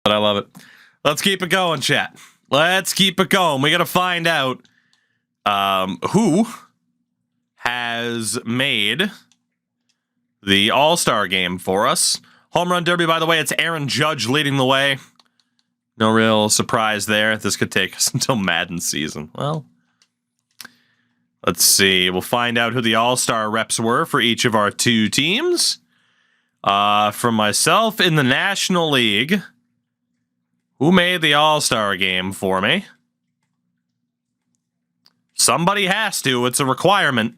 But I love it. Let's keep it going, chat. Let's keep it going. We got to find out who has made the All-Star game for us. Home Run Derby, by the way, it's Aaron Judge leading the way. No real surprise there. This could take us until Madden season. Well, let's see. We'll find out who the All-Star reps were for each of our two teams. For myself in the National League, who made the All-Star game for me? Somebody has to. It's a requirement.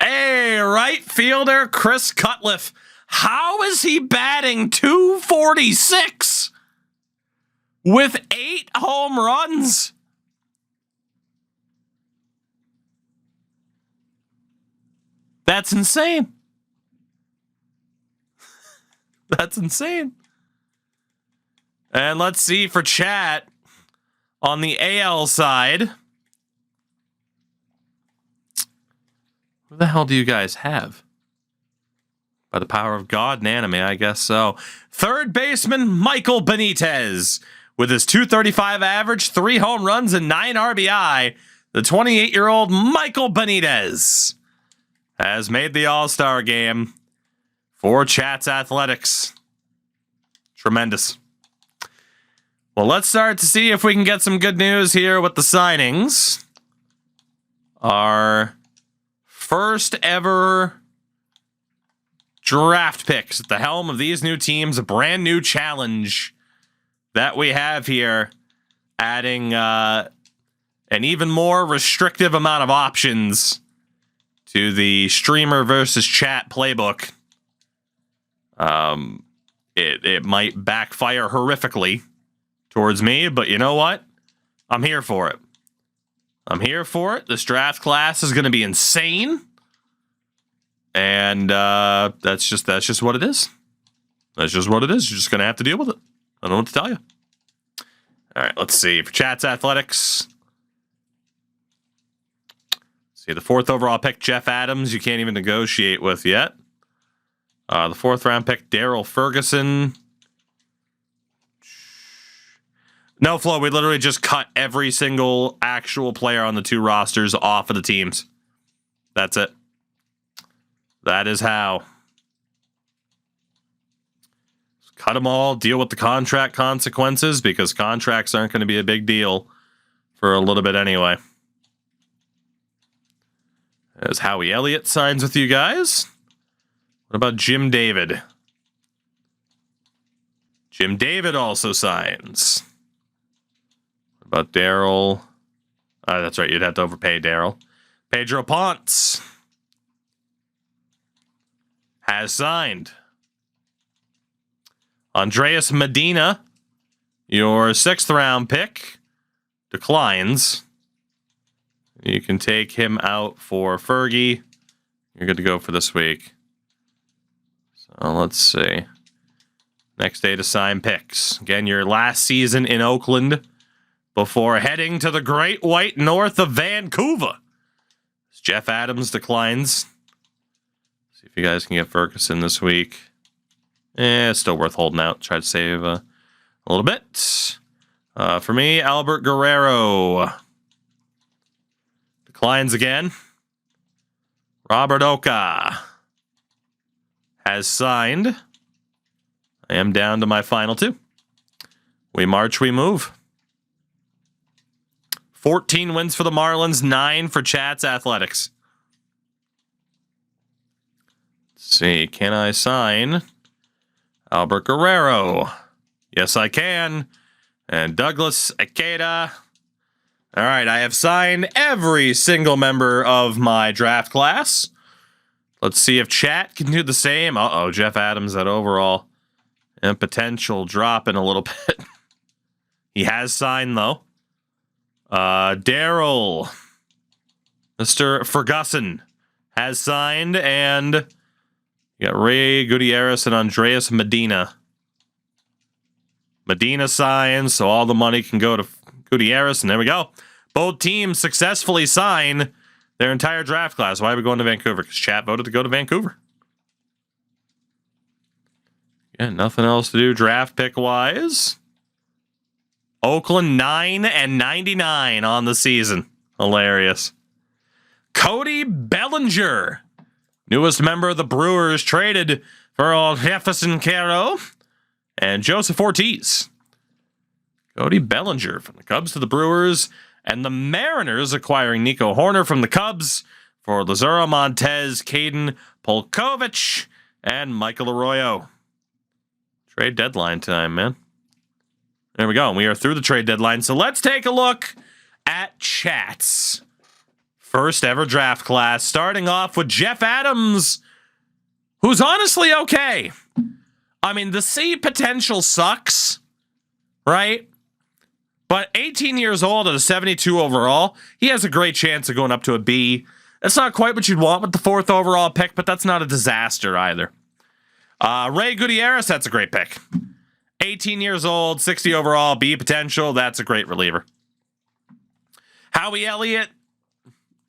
Hey, right fielder Chris Cutliff. How is he batting .246 with 8 home runs? That's insane. That's insane. And let's see for chat on the AL side. Who the hell do you guys have? By the power of God and anime, I guess so. Third baseman Michael Benitez with his .235 average, 3 home runs, and 9 RBI. The 28-year-old Michael Benitez has made the All-Star game for Chat's Athletics. Tremendous. Well, let's start to see if we can get some good news here with the signings. Our first ever draft picks at the helm of these new teams, a brand new challenge that we have here, adding an even more restrictive amount of options to the streamer versus chat playbook. It might backfire horrifically towards me, but you know what? I'm here for it. I'm here for it. This draft class is going to be insane. And that's just what it is. That's just what it is. You're just going to have to deal with it. I don't know what to tell you. All right, let's see. For Chat's Athletics. See, the 4th overall pick, Jeff Adams, you can't even negotiate with yet. The 4th round pick, Daryl Ferguson. No, Flo, we literally just cut every single actual player on the 2 rosters off of the teams. That's it. That is how. Cut them all, deal with the contract consequences, because contracts aren't going to be a big deal for a little bit anyway. As Howie Elliott signs with you guys. What about Jim David? Jim David also signs. What about Daryl? That's right, you'd have to overpay Daryl. Pedro Ponce has signed. Andreas Medina, your 6th round pick, declines. You can take him out for Fergie. You're good to go for this week. So let's see. Next day to sign picks. Again, your last season in Oakland before heading to the Great White North of Vancouver. Jeff Adams declines. See if you guys can get Ferguson this week. It's still worth holding out. Try to save a little bit. For me, Albert Guerrero declines again. Robert Oka has signed. I am down to my final 2. We march, we move. 14 wins for the Marlins, 9 for Chat's Athletics. Let's see, can I sign Albert Guerrero? Yes, I can. And Douglas Ikeda. All right, I have signed every single member of my draft class. Let's see if Chat can do the same. Uh-oh, Jeff Adams at overall. And potential drop in a little bit. He has signed, though. Daryl. Mr. Ferguson has signed. And you got Ray Gutierrez and Andreas Medina. Medina signs, so all the money can go to Gutierrez, and there we go. Both teams successfully sign their entire draft class. Why are we going to Vancouver? Because Chat voted to go to Vancouver. Yeah, nothing else to do draft pick wise. Oakland 9-99 on the season. Hilarious. Cody Bellinger, newest member of the Brewers, traded for old Jefferson Caro and Joseph Ortiz. Cody Bellinger from the Cubs to the Brewers, and the Mariners acquiring Nico Horner from the Cubs for Lazaro Montez, Caden Polkovich, and Michael Arroyo. Trade deadline time, man. There we go. We are through the trade deadline. So let's take a look at Chat's first ever draft class, starting off with Jeff Adams, who's honestly okay. I mean, the C potential sucks, right? But 18 years old at a 72 overall, he has a great chance of going up to a B. That's not quite what you'd want with the 4th overall pick, but that's not a disaster either. Ray Gutierrez, that's a great pick. 18 years old, 60 overall, B potential, that's a great reliever. Howie Elliott,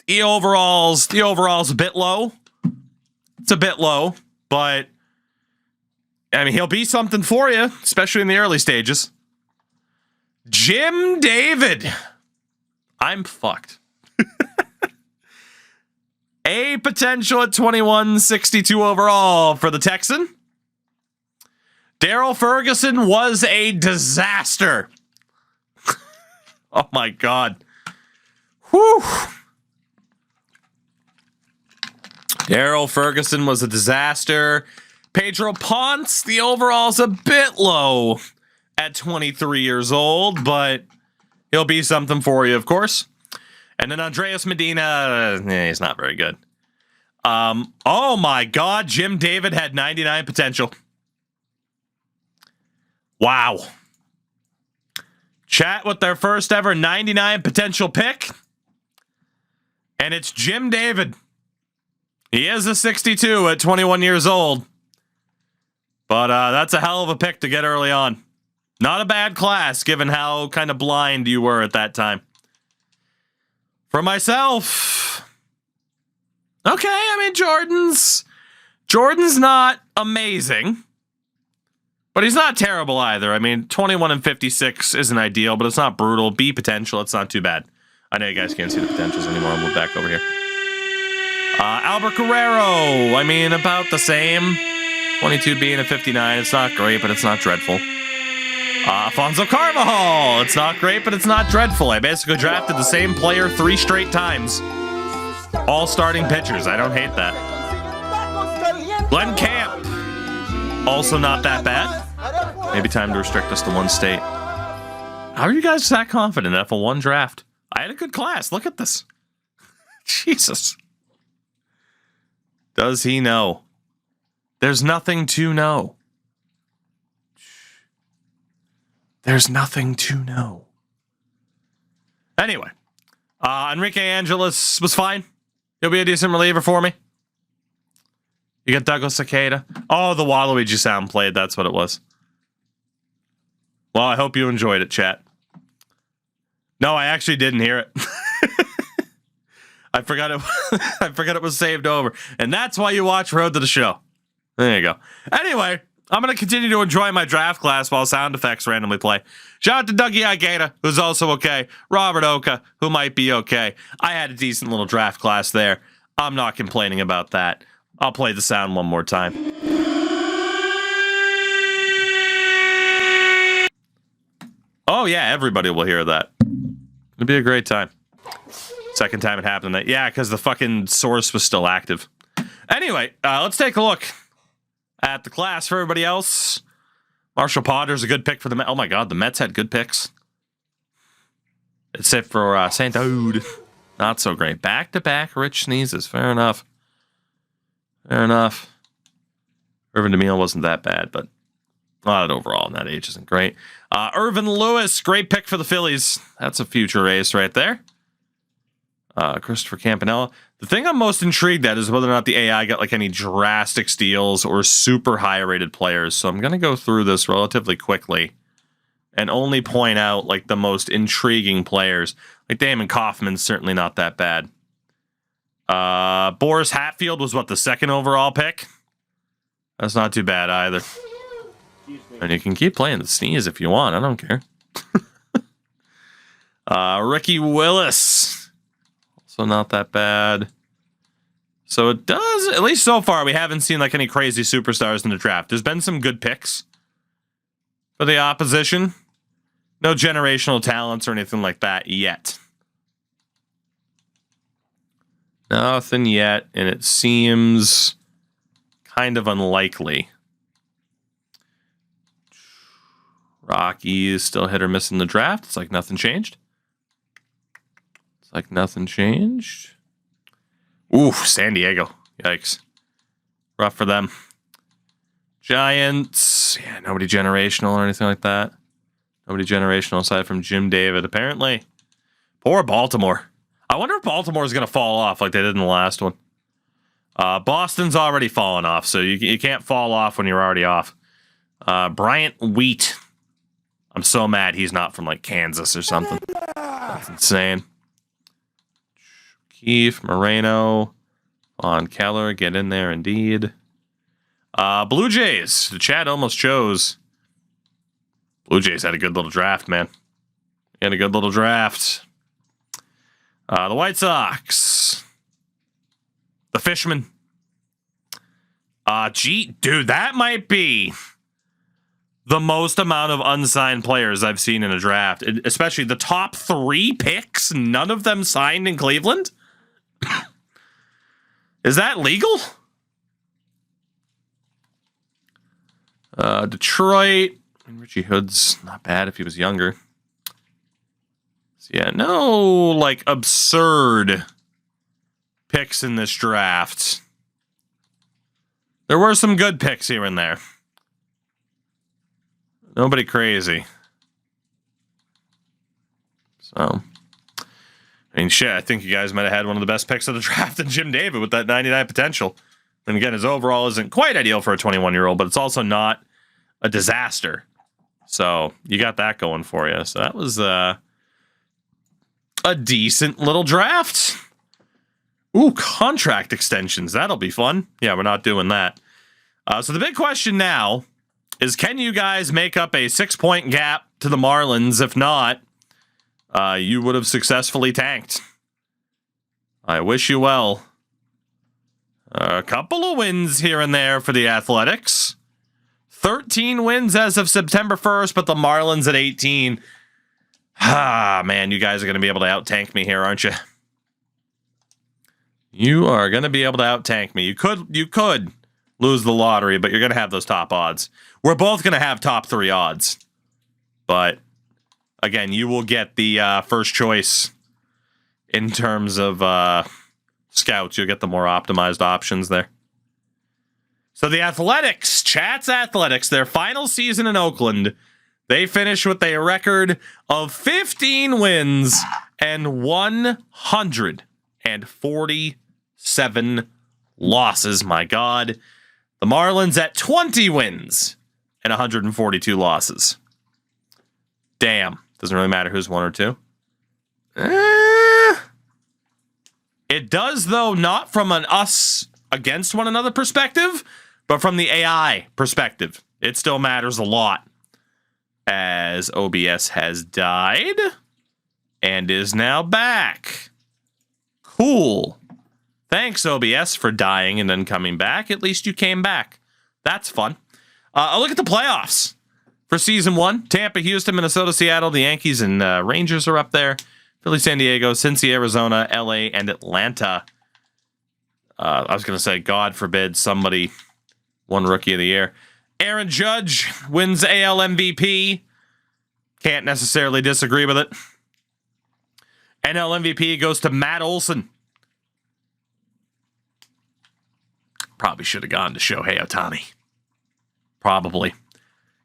the overall's a bit low. It's a bit low, but I mean, he'll be something for you, especially in the early stages. Jim David. I'm fucked. A potential at 21, 62 overall for the Texan. Daryl Ferguson was a disaster. Oh my God. Whew. Daryl Ferguson was a disaster. Pedro Ponce, the overall's a bit low at 23 years old, but he'll be something for you, of course. And then Andreas Medina, he's not very good. Oh my God, Jim David had 99 potential. Wow. Chat with their first ever 99 potential pick. And it's Jim David. He is a 62 at 21 years old. But that's a hell of a pick to get early on. Not a bad class, given how kind of blind you were at that time. For myself, okay, I mean, Jordan's not amazing, but he's not terrible either. I mean, 21 and 56 isn't ideal, but it's not brutal. B potential, it's not too bad. I know you guys can't see the potentials anymore. I'll move back over here. Albert Guerrero, I mean, about the same. 22 being a 59, it's not great, but it's not dreadful. Alfonso Carvajal, it's not great, but it's not dreadful. I basically drafted the same player 3 straight times. All starting pitchers. I don't hate that. Glenn Camp, also not that bad. Maybe time to restrict us to one state. How are you guys that confident after one draft? I had a good class. Look at this. Jesus. Does he know? There's nothing to know. There's nothing to know. Anyway, Enrique Angeles was fine. He'll be a decent reliever for me. You got Douglas Cicada. Oh, the Waluigi sound played. That's what it was. Well, I hope you enjoyed it, chat. No, I actually didn't hear it. I forgot it was saved over. And that's why you watch Road to the Show. There you go. Anyway, I'm going to continue to enjoy my draft class while sound effects randomly play. Shout out to Dougie Igata, who's also okay. Robert Oka, who might be okay. I had a decent little draft class there. I'm not complaining about that. I'll play the sound one more time. Oh, yeah, everybody will hear that. It'll be a great time. Second time it happened. Yeah, because the fucking source was still active. Anyway, let's take a look at the class for everybody else. Marshall Potter's a good pick for the Mets. Oh my God, the Mets had good picks. Except for St. Ode. Not so great. Back-to-back rich sneezes. Fair enough. Fair enough. Irvin DeMille wasn't that bad, but overall in that age isn't great. Irvin Lewis, great pick for the Phillies. That's a future ace right there. Christopher Campanella. The thing I'm most intrigued at is whether or not the AI got like any drastic steals or super high rated players. So I'm going to go through this relatively quickly and only point out like the most intriguing players. Like Damon Kaufman's certainly not that bad. Boris Hatfield was what, the 2nd overall pick? That's not too bad either. And you can keep playing the sneeze if you want. I don't care. Ricky Willis. Also not that bad. So it does, at least so far, we haven't seen like any crazy superstars in the draft. There's been some good picks for the opposition. No generational talents or anything like that yet. Nothing yet, and it seems kind of unlikely. Rockies still hit or miss in the draft. It's like nothing changed. It's like nothing changed. Ooh, San Diego. Yikes. Rough for them. Giants. Yeah, nobody generational or anything like that. Nobody generational aside from Jim David, apparently. Poor Baltimore. I wonder if Baltimore is going to fall off like they did in the last one. Boston's already fallen off, so you can't fall off when you're already off. Bryant Wheat. I'm so mad he's not from like Kansas or something. That's insane. Keefe, Moreno, Von Keller, get in there indeed. Blue Jays. The chat almost chose. Blue Jays had a good little draft, man. Had a good little draft. The White Sox. The Fishermen. Dude, that might be the most amount of unsigned players I've seen in a draft. Especially the top 3 picks, none of them signed in Cleveland. Is that legal? Detroit. Richie Hood's not bad if he was younger. So yeah, no like absurd picks in this draft. There were some good picks here and there. Nobody crazy. So, I mean, shit, I think you guys might have had one of the best picks of the draft in Jim David with that 99 potential. And again, his overall isn't quite ideal for a 21-year-old, but it's also not a disaster. So, you got that going for you. So, that was a decent little draft. Ooh, contract extensions. That'll be fun. Yeah, we're not doing that. So, the big question now is, can you guys make up a 6-point gap to the Marlins? If not, you would have successfully tanked. I wish you well. A couple of wins here and there for the Athletics. 13 wins as of September 1st, but the Marlins at 18. Ah, man, you guys are going to be able to out-tank me here, aren't you? You are going to be able to out-tank me. You could lose the lottery, but you're going to have those top odds. We're both going to have top 3 odds. But, again, you will get the first choice in terms of scouts. You'll get the more optimized options there. So the Athletics, Chat's Athletics, their final season in Oakland, they finish with a record of 15 wins and 147 losses. My God. The Marlins at 20 wins and 142 losses. Damn. Doesn't really matter who's 1 or 2. It does, though, not from an us against one another perspective, but from the AI perspective. It still matters a lot, as OBS has died and is now back. Cool. Thanks, OBS, for dying and then coming back. At least you came back. That's fun. I'll look at the playoffs for Season 1. Tampa, Houston, Minnesota, Seattle, the Yankees, and Rangers are up there. Philly, San Diego, Cincy, Arizona, LA, and Atlanta. I was going to say, God forbid somebody won Rookie of the Year. Aaron Judge wins AL MVP. Can't necessarily disagree with it. NL MVP goes to Matt Olson. Probably should have gone to Shohei Ohtani. Probably.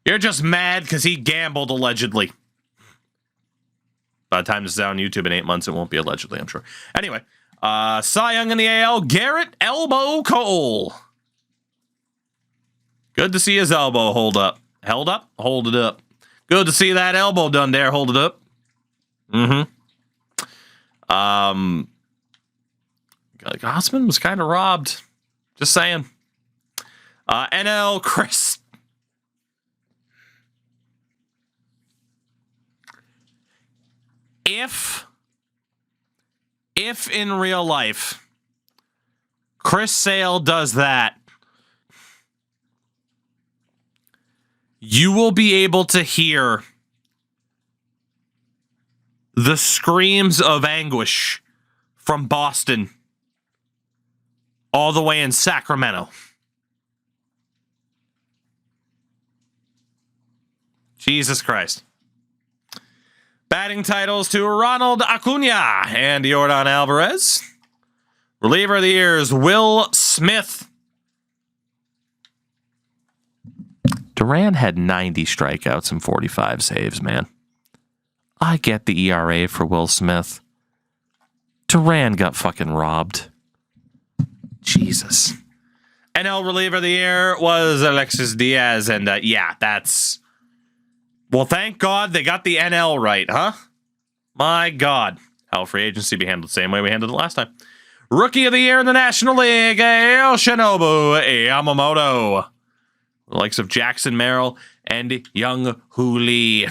You're just mad because he gambled, allegedly. By the time this is out on YouTube in 8 months, it won't be allegedly, I'm sure. Anyway, Cy Young in the AL, Garrett Elbow Cole. Good to see his elbow hold up. Held up? Hold it up. Good to see that elbow done there. Hold it up. Gossman was kind of robbed. Just saying. NL Chris. if in real life Chris Sale does that, you will be able to hear the screams of anguish from Boston all the way in Sacramento. Jesus Christ. Batting titles to Ronald Acuna and Yordan Alvarez. Reliever of the year is Will Smith. Duran had 90 strikeouts and 45 saves, man. I get the ERA for Will Smith. Duran got fucking robbed. Jesus. NL reliever of the year was Alexis Diaz, and yeah, that's... Well, thank God they got the NL right, huh? My God. How free agency be handled the same way we handled it last time. Rookie of the year in the National League, Yoshinobu Yamamoto. The likes of Jackson Merrill and Young Hoo Lee.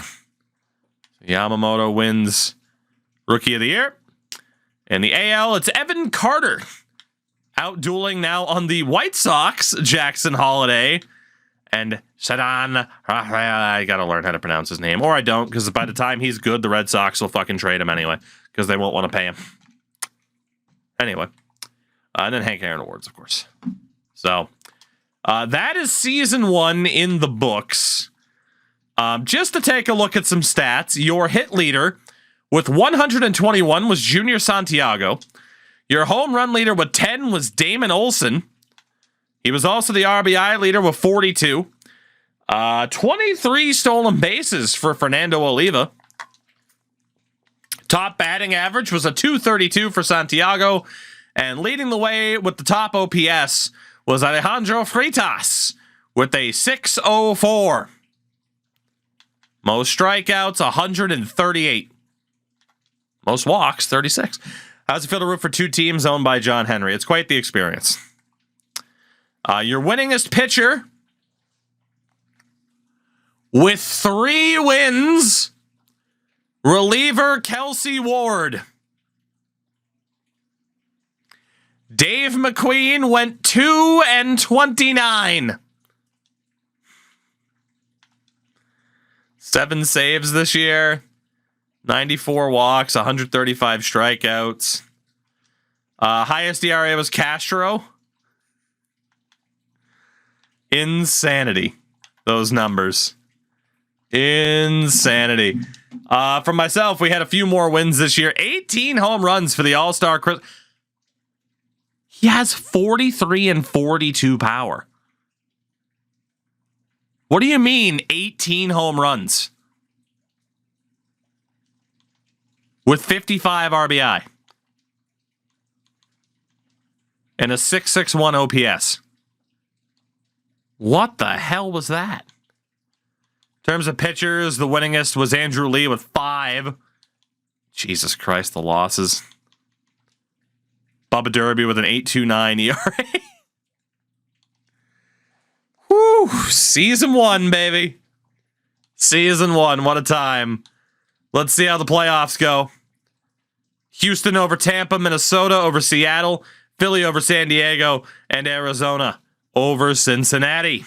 Yamamoto wins Rookie of the Year. In the AL, it's Evan Carter. Out dueling now on the White Sox, Jackson Holiday. And Sedan, I gotta learn how to pronounce his name. Or I don't, because by the time he's good, the Red Sox will fucking trade him anyway. Because they won't want to pay him. Anyway. And then Hank Aaron Awards, of course. So, that is season 1 in the books. Just to take a look at some stats, your hit leader with 121 was Junior Santiago. Your home run leader with 10 was Damon Olson. He was also the RBI leader with 42. 23 stolen bases for Fernando Oliva. Top batting average was a .232 for Santiago. And leading the way with the top OPS was Alejandro Freitas with a .604. Most strikeouts, 138. Most walks, 36. How's it feel to root for two teams owned by John Henry? It's quite the experience. Your winningest pitcher with 3 wins, reliever Kelsey Ward. Dave McQueen went 2-29. 7 saves this year, 94 walks, 135 strikeouts. Highest ERA was Castro. Insanity. Those numbers. Insanity. For myself, we had a few more wins this year. 18 home runs for the All-Star Chris. He has 43 and 42 power. What do you mean 18 home runs? With 55 RBI. And a .661 OPS. What the hell was that? In terms of pitchers, the winningest was Andrew Lee with 5. Jesus Christ, the losses. Bubba Derby with an 8.29 ERA. Whew, season 1, baby. Season 1, what a time. Let's see how the playoffs go. Houston over Tampa, Minnesota over Seattle, Philly over San Diego, and Arizona over Cincinnati.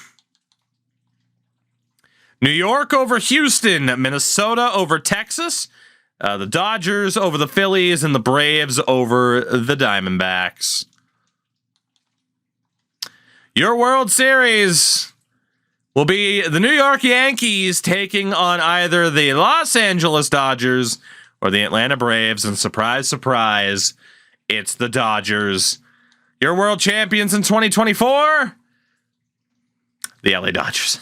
New York over Houston, Minnesota over Texas, the Dodgers over the Phillies, and the Braves over the Diamondbacks. Your World Series will be the New York Yankees taking on either the Los Angeles Dodgers or the Atlanta Braves. And surprise, surprise, it's the Dodgers. Your world champions in 2024, the LA Dodgers.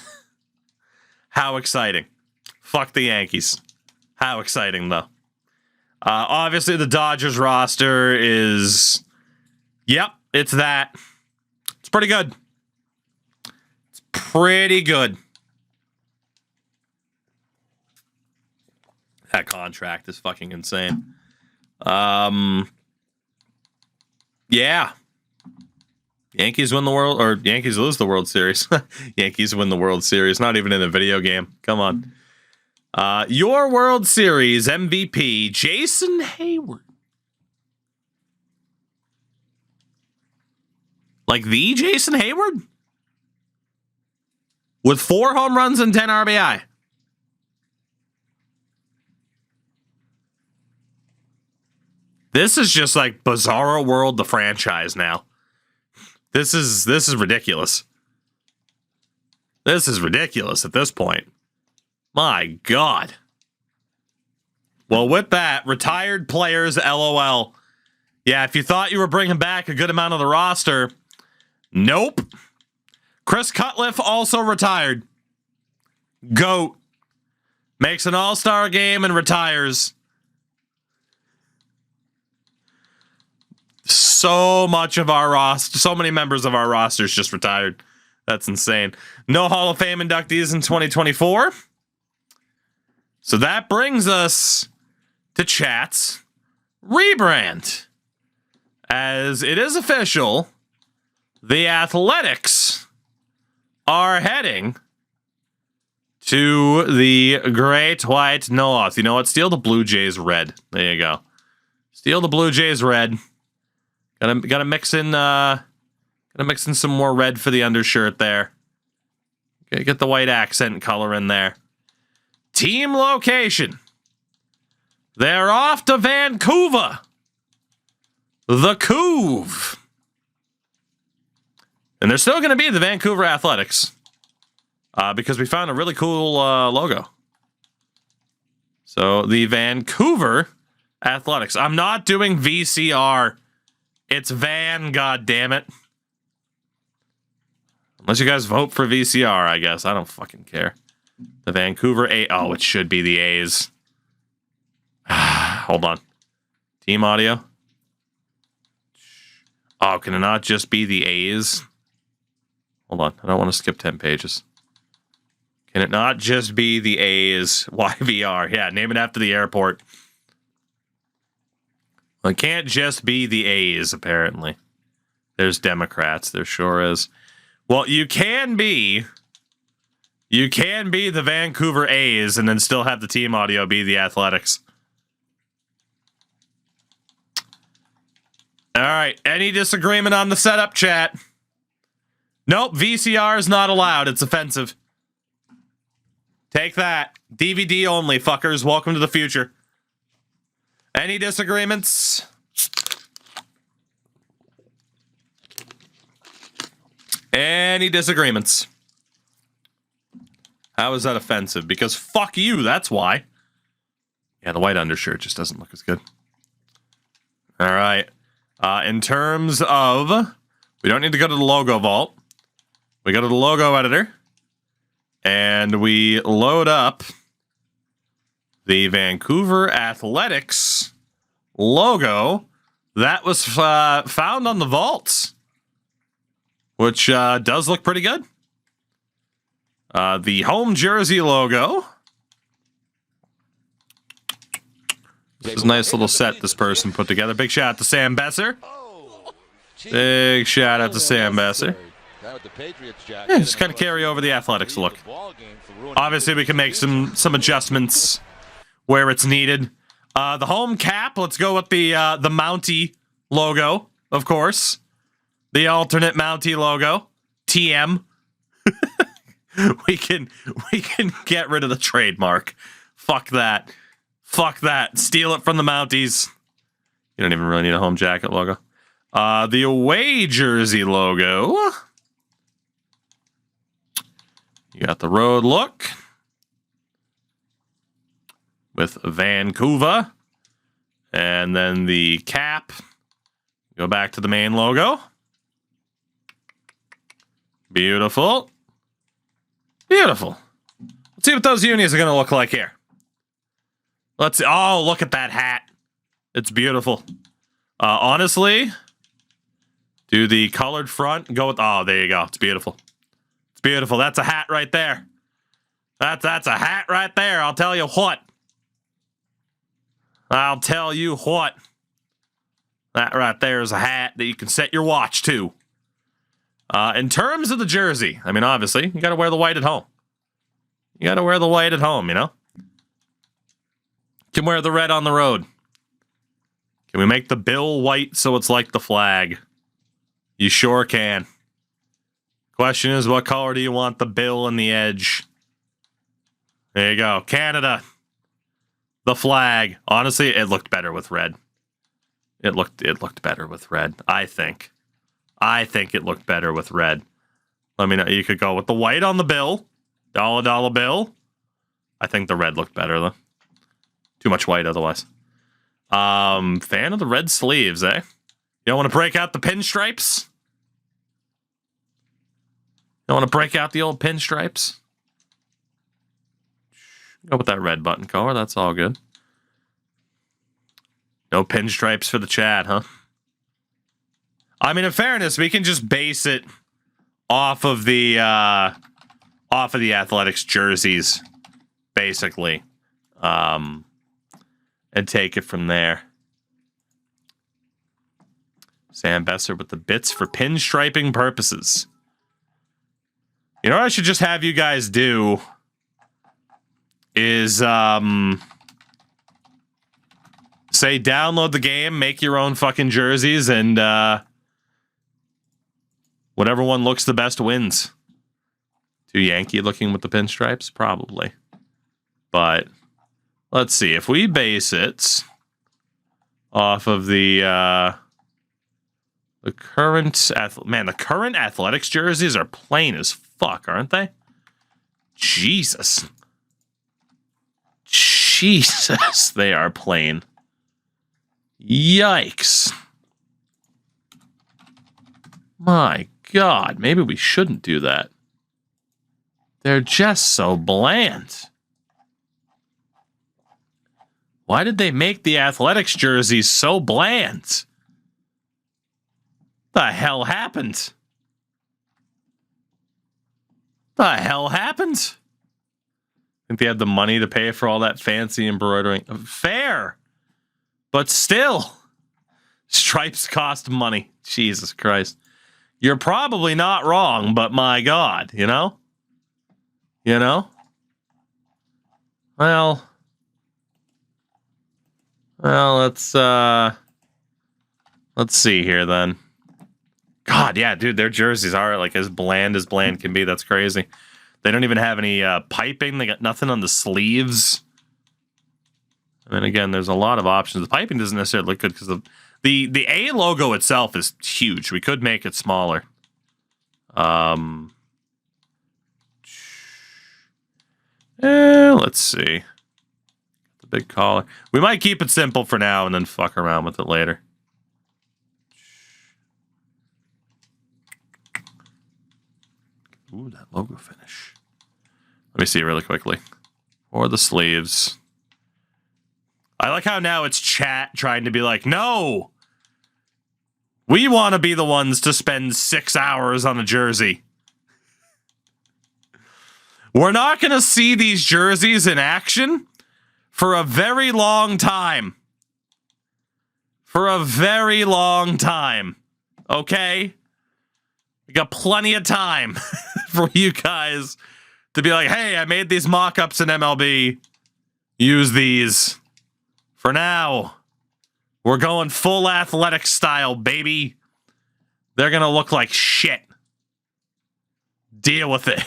How exciting. Fuck the Yankees. How exciting, though. Obviously, the Dodgers roster is... Yep, it's that. It's pretty good. It's pretty good. That contract is fucking insane. Yeah. Yankees win the world, or Yankees lose the World Series. Yankees win the World Series. Not even in a video game. Come on. Your World Series MVP, Jason Hayward. Like the Jason Hayward? With 4 home runs and 10 RBI. This is just like Bizarro World, the franchise now. This is ridiculous. This is ridiculous at this point. My God. Well, with that, retired players, LOL. Yeah, if you thought you were bringing back a good amount of the roster, nope. Chris Cutcliffe also retired. GOAT. Makes an all-star game and retires. So much of our roster, so many members of our rosters just retired. That's insane. No Hall of Fame inductees in 2024. So that brings us to chat's rebrand. As it is official, the Athletics are heading to the Great White North. You know what? Steal the Blue Jays red. There you go. Steal the Blue Jays red. Gotta mix in some more red for the undershirt there. Okay, get the white accent color in there. Team location. They're off to Vancouver. The Couve. And they're still going to be the Vancouver Athletics. Because we found a really cool logo. So the Vancouver Athletics. I'm not doing VCR. It's Van, goddammit. Unless you guys vote for VCR, I guess. I don't fucking care. The Vancouver A. Oh, it should be the A's. Hold on. Team audio. Oh, can it not just be the A's? Hold on. I don't want to skip 10 pages. Can it not just be the A's? YVR. Yeah, name it after the airport. Well, it can't just be the A's, apparently. There's Democrats. There sure is. Well, you can be the Vancouver A's and then still have the team audio be the Athletics. All right. Any disagreement on the setup, chat? Nope. VCR is not allowed. It's offensive. Take that. DVD only, fuckers. Welcome to the future. Any disagreements? Any disagreements? How is that offensive? Because fuck you, that's why. Yeah, the white undershirt just doesn't look as good. All right. In terms of... We don't need to go to the logo vault. We go to the logo editor. And we load up the Vancouver Athletics logo that was found on the vaults, which does look pretty good. The home jersey logo. This is a nice little set this person put together. Big shout out to Sam Besser. Big shout out to Sam Besser. Yeah, just kind of carry over the Athletics look. Obviously, we can make some adjustments where it's needed. The home cap, let's go with the Mountie logo, of course. The alternate Mountie logo. TM. we can get rid of the trademark. Fuck that. Fuck that. Steal it from the Mounties. You don't even really need a home jacket logo. The away jersey logo. You got the road look with Vancouver. And then the cap. Go back to the main logo. Beautiful. Beautiful. Let's see what those unis are going to look like here. Let's see. Oh, look at that hat. It's beautiful. Honestly, do the colored front. Go with... Oh, there you go. It's beautiful. It's beautiful. That's a hat right there. That's a hat right there. I'll tell you what. I'll tell you what. That right there is a hat that you can set your watch to. In terms of the jersey, I mean, obviously, you got to wear the white at home. You got to wear the white at home, you know? Can wear the red on the road. Can we make the bill white so it's like the flag? You sure can. Question is, what color do you want the bill and the edge? There you go. Canada. The flag. Honestly, it looked better with red. It looked better with red, I think. I think it looked better with red. Let me know. You could go with the white on the bill. Dollar bill. I think the red looked better, though. Too much white otherwise. Fan of the red sleeves, eh? You don't want to break out the pinstripes? You don't want to break out the old pinstripes? Go with that red button color. That's all good. No pinstripes for the chat, huh? I mean, in fairness, we can just base it off of the Athletics jerseys, basically, and take it from there. Sam Besser with the bits for pinstriping purposes. You know what I should just have you guys do is say download the game, make your own fucking jerseys, and whatever one looks the best wins. Too Yankee looking with the pinstripes? Probably. But let's see. If we base it off of the current... Man, the current Athletics jerseys are plain as fuck, aren't they? Jesus. Jesus, they are plain. Yikes. My God, maybe we shouldn't do that. They're just so bland. Why did they make the Athletics jerseys so bland? The hell happened? The hell happened? I think they had the money to pay for all that fancy embroidering. Fair. But still, stripes cost money. Jesus Christ. You're probably not wrong, but my God, you know? You know? Well, let's see here then. God, yeah, dude, their jerseys are like as bland can be. That's crazy. They don't even have any piping. They got nothing on the sleeves. And then again, there's a lot of options. The piping doesn't necessarily look good because the A logo itself is huge. We could make it smaller. Let's see. The big collar. We might keep it simple for now and then fuck around with it later. Ooh, that logo finish. Let me see really quickly. Or the sleeves. I like how now it's chat trying to be like, no! We want to be the ones to spend 6 hours on a jersey. We're not going to see these jerseys in action for a very long time. For a very long time. Okay? We got plenty of time for you guys to be like, hey, I made these mock-ups in MLB. Use these. For now, we're going full athletic style, baby. They're going to look like shit. Deal with it.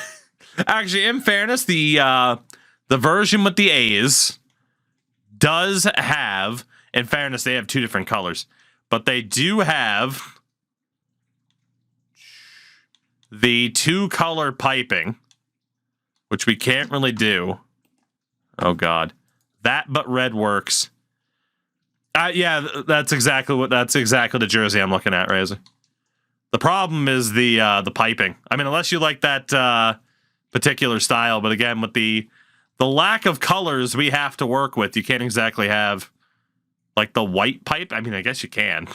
Actually, in fairness, the version with the A's does have, in fairness, they have 2 different colors, but they do have the 2-color piping, which we can't really do. Oh, God. That but red works. Yeah, that's exactly the jersey I'm looking at, Razor. The problem is the piping. I mean, unless you like that particular style, but again, with the lack of colors we have to work with, you can't exactly have like the white pipe. I mean, I guess you can.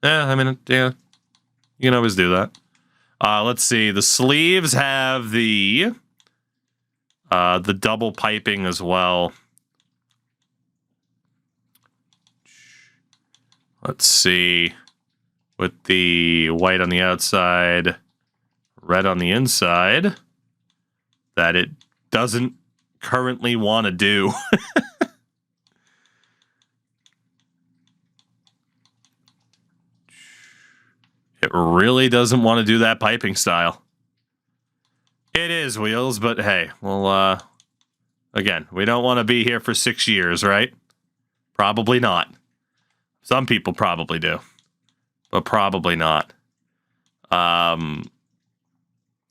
Yeah, I mean, yeah, you can always do that. Let's see. The sleeves have the double piping as well. Let's see. With the white on the outside, red on the inside, that it doesn't currently want to do. It really doesn't want to do that piping style. It is, Wheels, but hey, well, again, we don't want to be here for 6 years, right? Probably not. Some people probably do, but probably not. Yeah,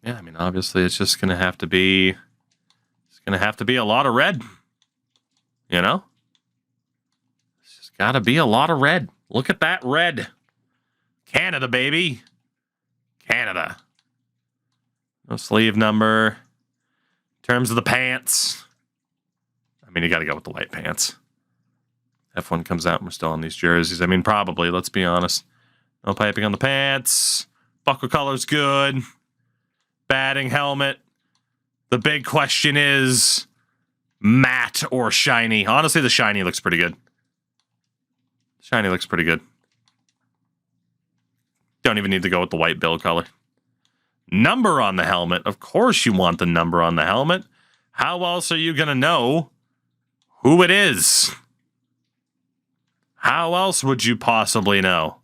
I mean, obviously, it's just gonna have to be. It's gonna have to be a lot of red. You know, it's just gotta be a lot of red. Look at that red. Canada, baby. Canada. No sleeve number. In terms of the pants, I mean, you got to go with the white pants. F1 comes out and we're still on these jerseys. I mean, probably, let's be honest. No piping on the pants. Buckle color's good. Batting helmet. The big question is matte or shiny. Honestly, the shiny looks pretty good. Shiny looks pretty good. Don't even need to go with the white bill color. Number on the helmet. Of course you want the number on the helmet. How else are you going to know who it is? How else would you possibly know?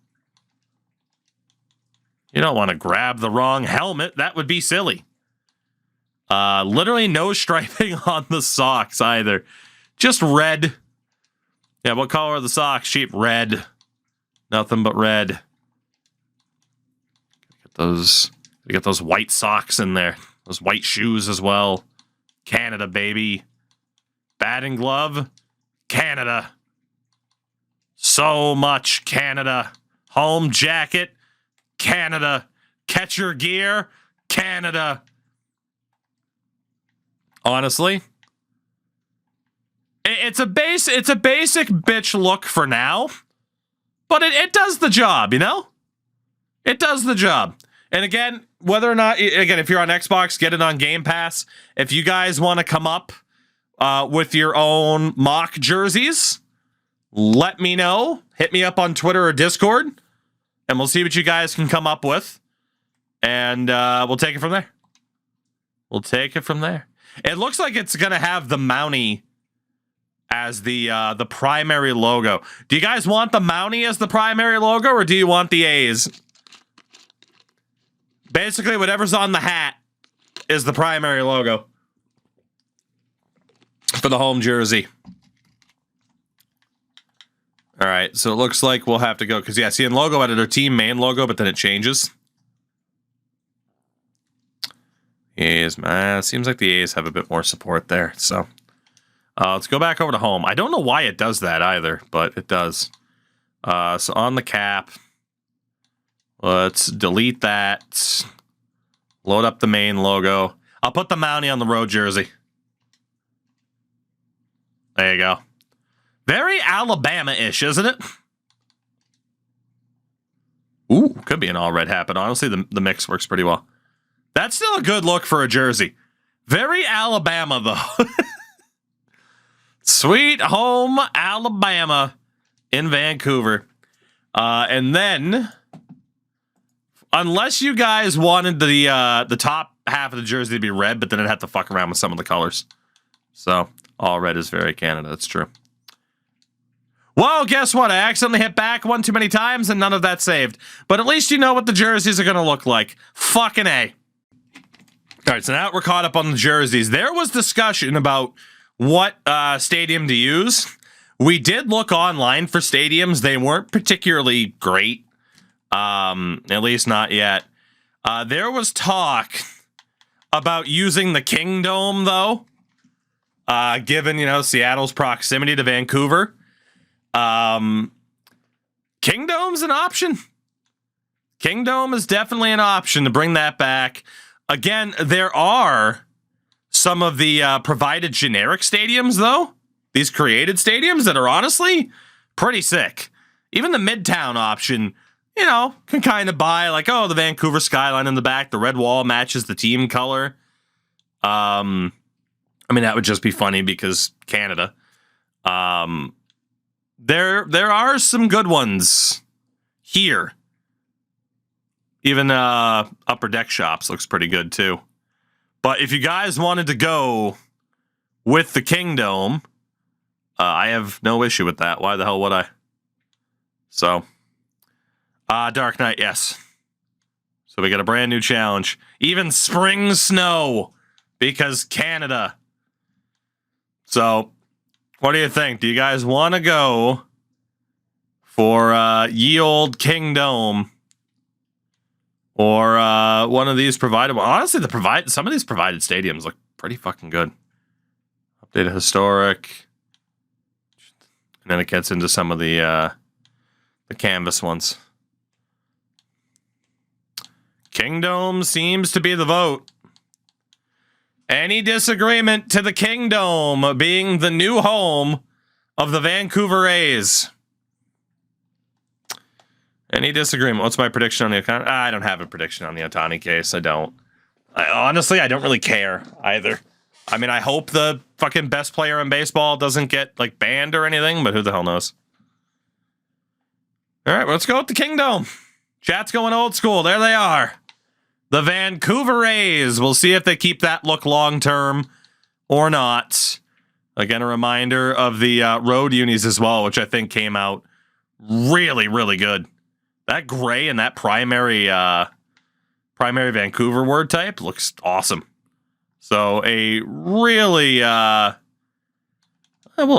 You don't want to grab the wrong helmet. That would be silly. Literally no striping on the socks either. Just red. Yeah, what color are the socks, Sheep? Red. Nothing but red. Get those white socks in there. Those white shoes as well. Canada, baby. Batting glove. Canada. So much Canada. Home jacket. Canada. Catcher gear. Canada. Honestly, it's a basic bitch look for now, but it does the job, you know? It does the job. And again, whether or not, again, if you're on Xbox, get it on Game Pass. If you guys want to come up with your own mock jerseys, let me know. Hit me up on Twitter or Discord, and we'll see what you guys can come up with. And we'll take it from there. We'll take it from there. It looks like it's going to have the Mountie as the primary logo. Do you guys want the Mountie as the primary logo, or do you want the A's? Basically, whatever's on the hat is the primary logo for the home jersey. All right, so it looks like we'll have to go, because, yeah, see, in logo editor, team main logo, but then it changes. A's, seems like the A's have a bit more support there, so let's go back over to home. I don't know why it does that either, but it does. So on the cap, let's delete that. Load up the main logo. I'll put the Mountie on the road jersey. There you go. Very Alabama-ish, isn't it? Ooh, could be an all-red hat, but honestly, the mix works pretty well. That's still a good look for a jersey. Very Alabama, though. Sweet home Alabama in Vancouver. And then, unless you guys wanted the top half of the jersey to be red, but then it'd have to fuck around with some of the colors. So, all red is very Canada. That's true. Well, guess what? I accidentally hit back one too many times, and none of that saved. But at least you know what the jerseys are going to look like. Fucking A. All right, so now we're caught up on the jerseys. There was discussion about what stadium to use. We did look online for stadiums. They weren't particularly great, at least not yet. There was talk about using the Kingdome, though, given, Seattle's proximity to Vancouver. Kingdome's an option. Kingdome is definitely an option to bring that back. Again, there are some of the provided generic stadiums, though. These created stadiums that are honestly pretty sick. Even the Midtown option, can kind of buy like, the Vancouver skyline in the back. The red wall matches the team color. I mean, that would just be funny because Canada. There are some good ones here. Even Upper Deck Shops looks pretty good, too. But if you guys wanted to go with the Kingdome. I have no issue with that. Why the hell would I? So, Dark Knight, yes. So we got a brand new challenge. Even spring snow, because Canada. So, what do you think? Do you guys want to go for ye old Kingdome, or one of these provided? Well, honestly, some of these provided stadiums look pretty fucking good. Updated historic, and then it gets into some of the canvas ones. Kingdome seems to be the vote. Any disagreement to the Kingdome being the new home of the Vancouver A's? Any disagreement? What's my prediction on the Otani? I don't have a prediction on the Otani case. I don't. Honestly, I don't really care either. I mean, I hope the fucking best player in baseball doesn't get like banned or anything, but who the hell knows? All right, let's go with the Kingdome. Chat's going old school. There they are. The Vancouver A's. We'll see if they keep that look long term or not. Again, a reminder of the road unis as well, which I think came out really, really good. That gray and that primary Vancouver word type looks awesome. So a really, we'll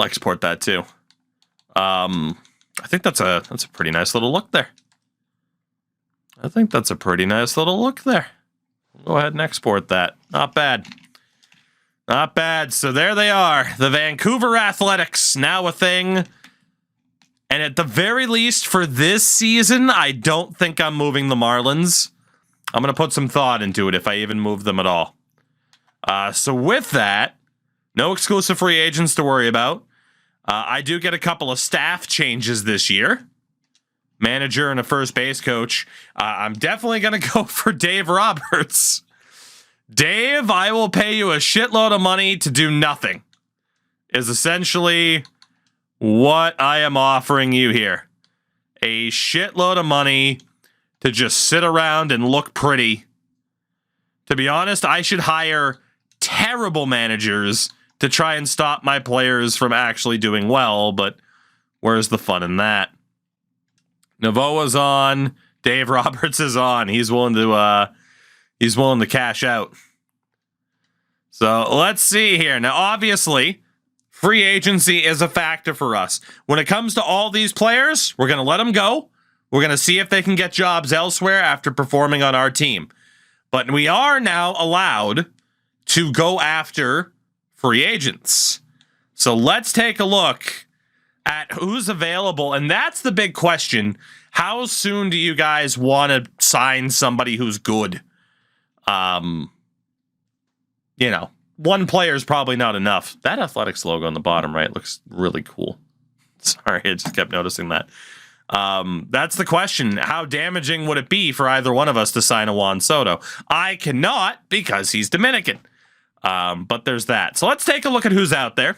export that too. I think that's a pretty nice little look there. Go ahead and export that. Not bad. Not bad. So there they are. The Vancouver Athletics, now a thing. And at the very least for this season, I don't think I'm moving the Marlins. I'm going to put some thought into it if I even move them at all. So with that, no exclusive free agents to worry about. I do get a couple of staff changes this year. Manager and a first base coach. I'm definitely going to go for Dave Roberts. Dave, I will pay you a shitload of money to do nothing, is essentially what I am offering you here. A shitload of money to just sit around and look pretty. To be honest, I should hire terrible managers to try and stop my players from actually doing well, but where's the fun in that? Novoa's on. Dave Roberts is on. He's willing to cash out. So let's see here. Now, obviously, free agency is a factor for us. When it comes to all these players, we're going to let them go. We're going to see if they can get jobs elsewhere after performing on our team. But we are now allowed to go after free agents. So let's take a look at who's available. And that's the big question. How soon do you guys want to sign somebody who's good? One player is probably not enough. That Athletics logo on the bottom right looks really cool. Sorry, I just kept noticing that. That's the question. How damaging would it be for either one of us to sign a Juan Soto? I cannot because he's Dominican. But there's that. So let's take a look at who's out there.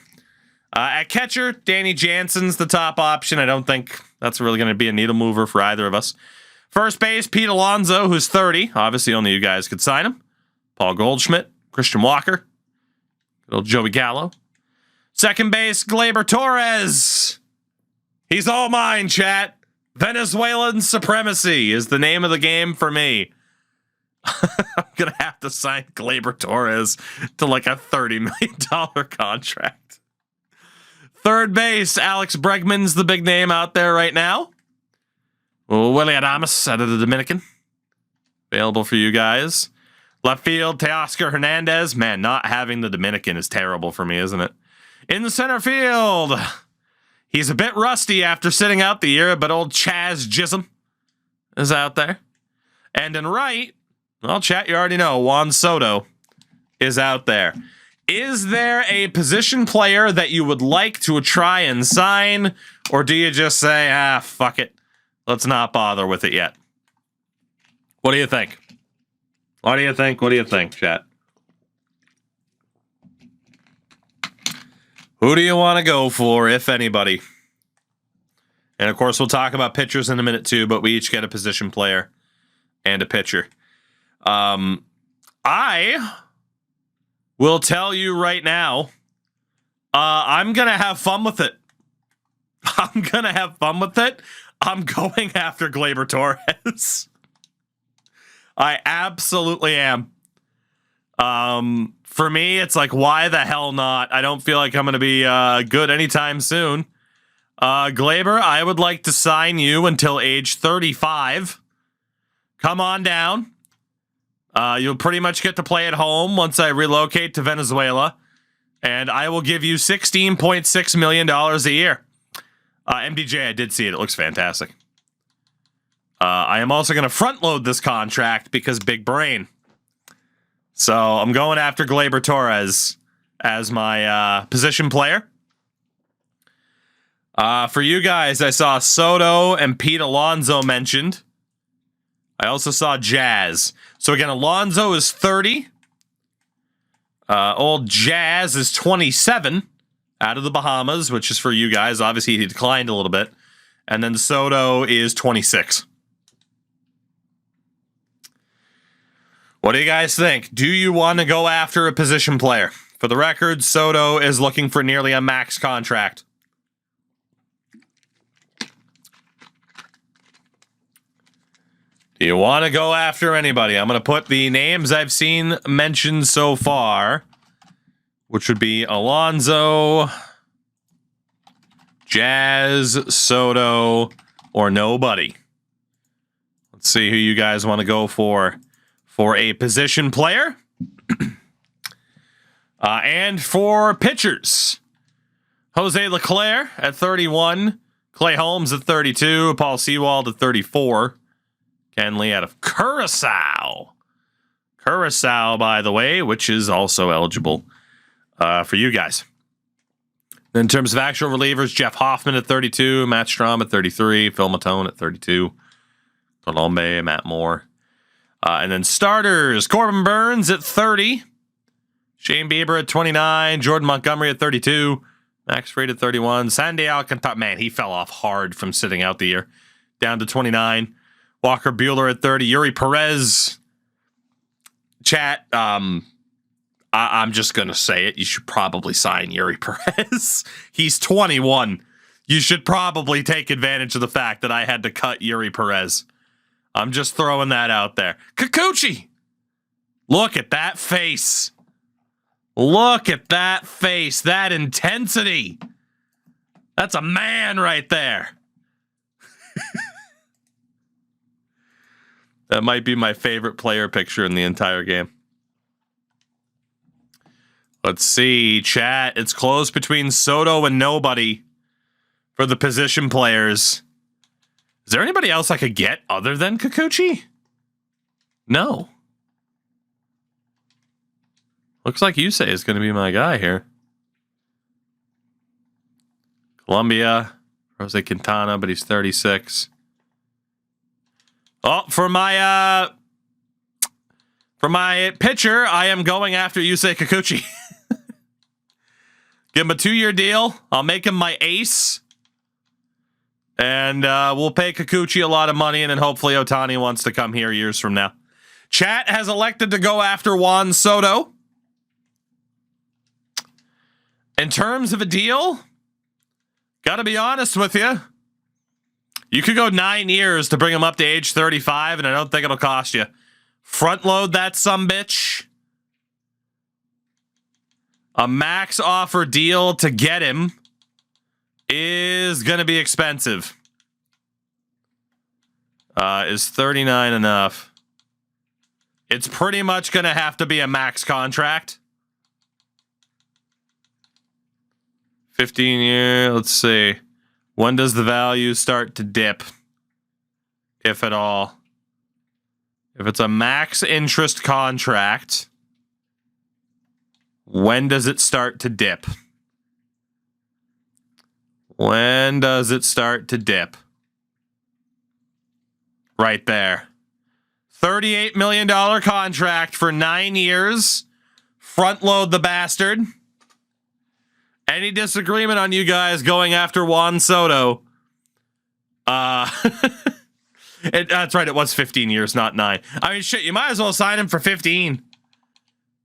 At catcher, Danny Jansen's the top option. I don't think that's really going to be a needle mover for either of us. First base, Pete Alonso, who's 30. Obviously, only you guys could sign him. Paul Goldschmidt, Christian Walker, good old Joey Gallo. Second base, Gleyber Torres. He's all mine, chat. Venezuelan supremacy is the name of the game for me. I'm going to have to sign Gleyber Torres to like a $30 million contract. Third base, Alex Bregman's the big name out there right now. Willie Adames out of the Dominican. Available for you guys. Left field, Teoscar Hernandez. Man, not having the Dominican is terrible for me, isn't it? In the center field, he's a bit rusty after sitting out the year, but old Chaz Chisholm is out there. And in right, well, chat, you already know, Juan Soto is out there. Is there a position player that you would like to try and sign, or do you just say, fuck it, let's not bother with it yet? What do you think? What do you think, chat? Who do you want to go for, if anybody? And, of course, we'll talk about pitchers in a minute, too, but we each get a position player and a pitcher. I will tell you right now, I'm going to have fun with it. I'm going to have fun with it. I'm going after Gleyber Torres. I absolutely am. For me, it's like, why the hell not? I don't feel like I'm going to be good anytime soon. Gleyber, I would like to sign you until age 35. Come on down. You'll pretty much get to play at home once I relocate to Venezuela. And I will give you $16.6 million a year. MDJ, I did see it. It looks fantastic. I am also going to front load this contract because big brain. So I'm going after Gleyber Torres as my position player. For you guys, I saw Soto and Pete Alonso mentioned. I also saw Jazz. So again, Alonso is 30. Old Jazz is 27 out of the Bahamas, which is for you guys. Obviously, he declined a little bit. And then Soto is 26. What do you guys think? Do you want to go after a position player? For the record, Soto is looking for nearly a max contract. Do you want to go after anybody? I'm going to put the names I've seen mentioned so far, which would be Alonso, Jazz, Soto, or nobody. Let's see who you guys want to go for a position player. And for pitchers, Jose Leclerc at 31, Clay Holmes at 32, Paul Sewald at 34, Ken Lee out of Curacao. Curacao, by the way, which is also eligible for you guys. In terms of actual relievers, Jeff Hoffman at 32, Matt Strahm at 33, Phil Matone at 32, Colombe, Matt Moore. And then starters, Corbin Burns at 30, Shane Bieber at 29, Jordan Montgomery at 32, Max Fried at 31, Sandy Alcantara, man, he fell off hard from sitting out the year, down to 29, Walker Buehler at 30, Yuri Perez. Chat, I'm just going to say it. You should probably sign Yuri Perez. He's 21. You should probably take advantage of the fact that I had to cut Yuri Perez. I'm just throwing that out there. Kikuchi! Look at that face. Look at that face. That intensity. That's a man right there. That might be my favorite player picture in the entire game. Let's see, chat. It's close between Soto and nobody for the position players. Is there anybody else I could get other than Kikuchi? No. Looks like Yusei is going to be my guy here. Colombia, Jose Quintana, but he's 36. Oh, for my pitcher, I am going after Yusei Kikuchi. Give him a 2-year deal. I'll make him my ace. And we'll pay Kikuchi a lot of money, and then hopefully Ohtani wants to come here years from now. Chat has elected to go after Juan Soto. In terms of a deal, gotta be honest with you, you could go 9 years to bring him up to age 35, and I don't think it'll cost you. Front load that sumbitch. A max offer deal to get him is going to be expensive. Is 39 enough? It's pretty much going to have to be a max contract. 15 year, let's see. When does the value start to dip? If at all. If it's a max interest contract, when does it start to dip? When does it start to dip? Right there. $38 million contract for 9 years. Front load the bastard. Any disagreement on you guys going after Juan Soto? That's right, it was 15 years, not 9. I mean, shit, you might as well sign him for 15.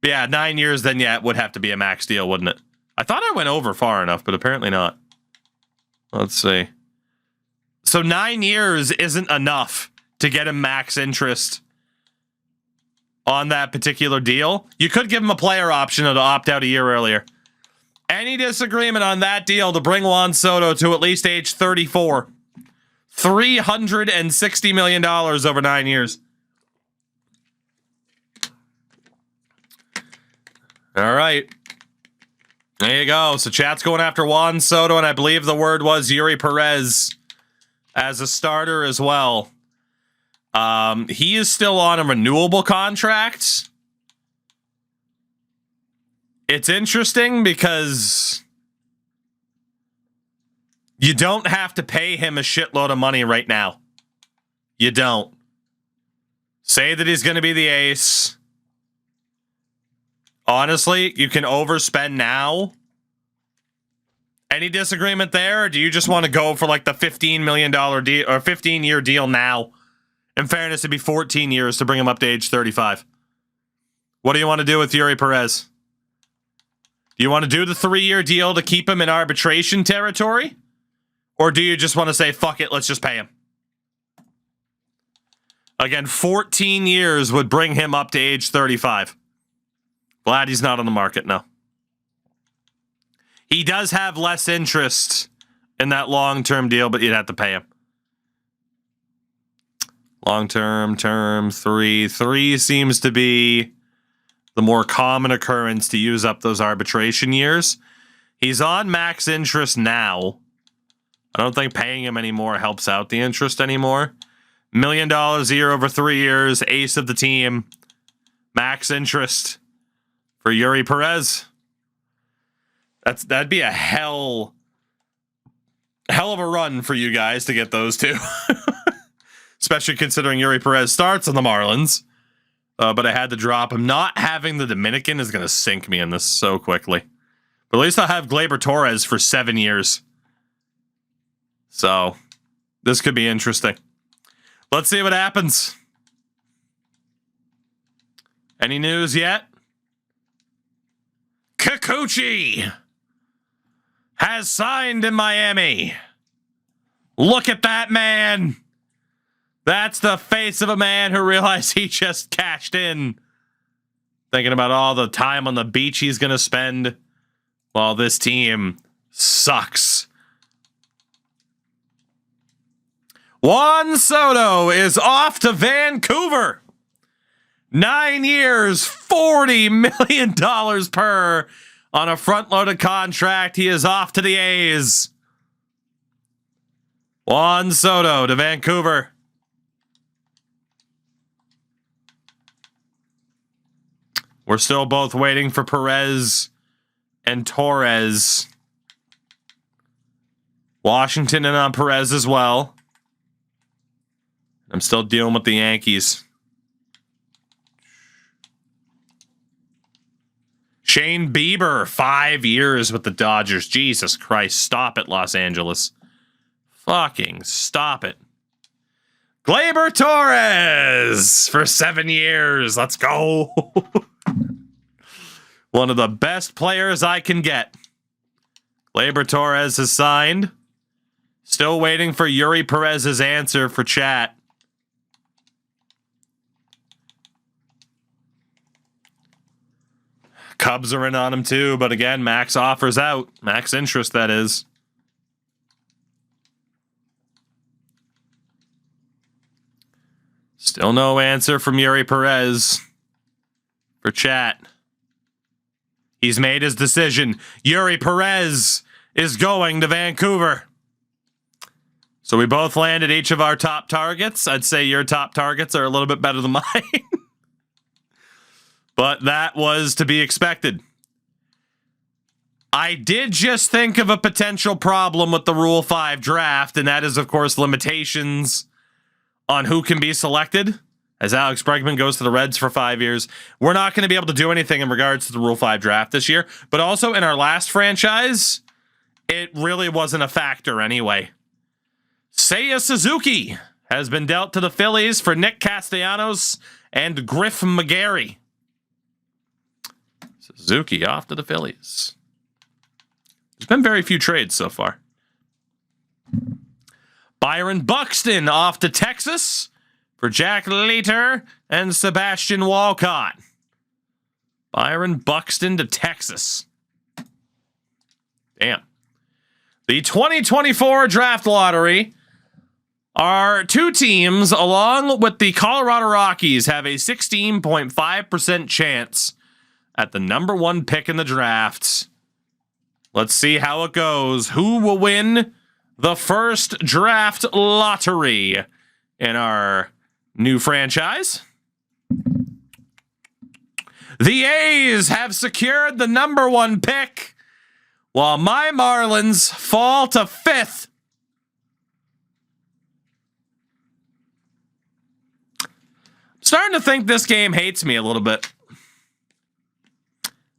Yeah, 9 years, then yeah, it would have to be a max deal, wouldn't it? I thought I went over far enough, but apparently not. Let's see. So 9 years isn't enough to get him max interest on that particular deal. You could give him a player option to opt out a year earlier. Any disagreement on that deal to bring Juan Soto to at least age 34? $360 million over 9 years. All right. There you go. So chat's going after Juan Soto, and I believe the word was Yuri Perez as a starter as well. He is still on a renewable contract. It's interesting because you don't have to pay him a shitload of money right now. You don't. Say that he's going to be the ace. Honestly, you can overspend now. Any disagreement there? Or do you just want to go for like the $15 million deal or 15-year deal now? In fairness, it'd be 14 years to bring him up to age 35. What do you want to do with Yuri Perez? Do you want to do the 3-year deal to keep him in arbitration territory? Or do you just want to say, fuck it, let's just pay him? Again, 14 years would bring him up to age 35. Glad he's not on the market, no. He does have less interest in that long-term deal, but you'd have to pay him. Long-term, term, 3. 3 seems to be the more common occurrence to use up those arbitration years. He's on max interest now. I don't think paying him anymore helps out the interest anymore. $1 million a year over 3 years, ace of the team, max interest for Yuri Perez. That'd be a hell of a run for you guys to get those two. Especially considering Yuri Perez starts on the Marlins. But I had to drop him. Not having the Dominican is going to sink me in this so quickly. But at least I'll have Gleyber Torres for 7 years. So, this could be interesting. Let's see what happens. Any news yet? Kikuchi has signed in Miami. Look at that man. That's the face of a man who realized he just cashed in. Thinking about all the time on the beach he's going to spend while this team sucks. Juan Soto is off to Vancouver. 9 years, $40 million per on a front-loaded contract. He is off to the A's. Juan Soto to Vancouver. We're still both waiting for Perez and Torres. Washington in on Perez as well. I'm still dealing with the Yankees. Shane Bieber, 5 years with the Dodgers. Jesus Christ, stop it, Los Angeles. Fucking stop it. Gleyber Torres for 7 years. Let's go. One of the best players I can get. Gleyber Torres has signed. Still waiting for Yuri Perez's answer for chat. Cubs are in on him too, but again, max offers out. Max interest, that is. Still no answer from Yuri Perez for chat. He's made his decision. Yuri Perez is going to Vancouver. So we both landed each of our top targets. I'd say your top targets are a little bit better than mine. But that was to be expected. I did just think of a potential problem with the Rule 5 draft, and that is, of course, limitations on who can be selected. As Alex Bregman goes to the Reds for 5 years, we're not going to be able to do anything in regards to the Rule 5 draft this year. But also in our last franchise, it really wasn't a factor anyway. Seiya Suzuki has been dealt to the Phillies for Nick Castellanos and Griff McGarry. Suzuki off to the Phillies. There's been very few trades so far. Byron Buxton off to Texas for Jack Leiter and Sebastian Walcott. Byron Buxton to Texas. Damn. The 2024 draft lottery, our two teams, along with the Colorado Rockies, have a 16.5% chance at the number 1 pick in the draft. Let's see how it goes. Who will win the first draft lottery in our new franchise? The A's have secured the number 1 pick, while my Marlins fall to 5th. Starting to think this game hates me a little bit.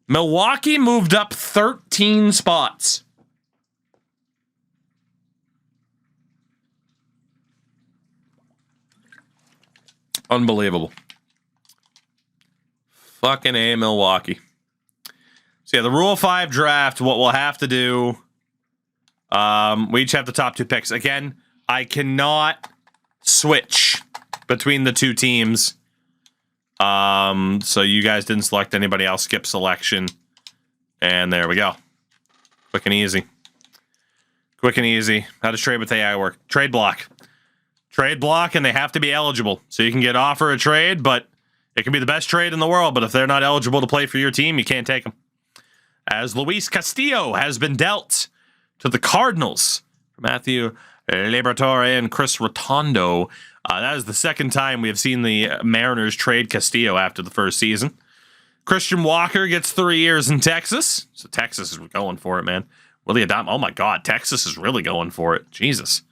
Milwaukee moved up 13 spots. Unbelievable. Fucking A, Milwaukee. So yeah, the Rule 5 draft, what we'll have to do, we each have the top 2 picks. Again, I cannot switch between the 2 teams. So you guys didn't select anybody else, skip selection. And there we go. Quick and easy. Quick and easy. How does trade with AI work? Trade block. Trade block, and they have to be eligible. So you can get offer a trade, but it can be the best trade in the world. But if they're not eligible to play for your team, you can't take them. As Luis Castillo has been dealt to the Cardinals. Matthew Liberatore and Chris Rotondo. That is the second time we have seen the Mariners trade Castillo after the first season. Christian Walker gets 3 years in Texas. So Texas is going for it, man. Willie Adamo. Oh my God, Texas is really going for it. Jesus.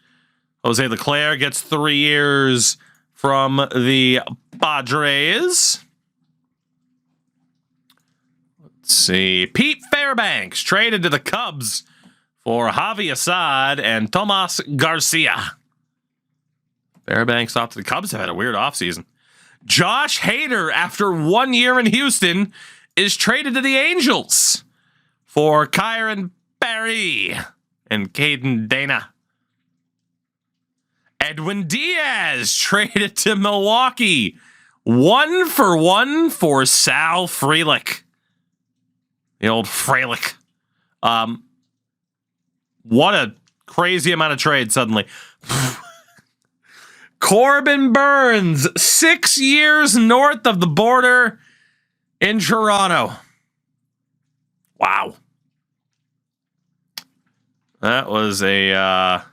Jose Leclerc gets 3 years from the Padres. Let's see. Pete Fairbanks traded to the Cubs for Javi Assad and Tomas Garcia. Fairbanks off to the Cubs have had a weird offseason. Josh Hader, after 1 year in Houston, is traded to the Angels for Kyron Barry and Caden Dana. Edwin Diaz traded to Milwaukee. 1-for-1 for Sal Frelick. The old Frelick. What a crazy amount of trade suddenly. Corbin Burns, 6 years north of the border in Toronto. Wow. That was a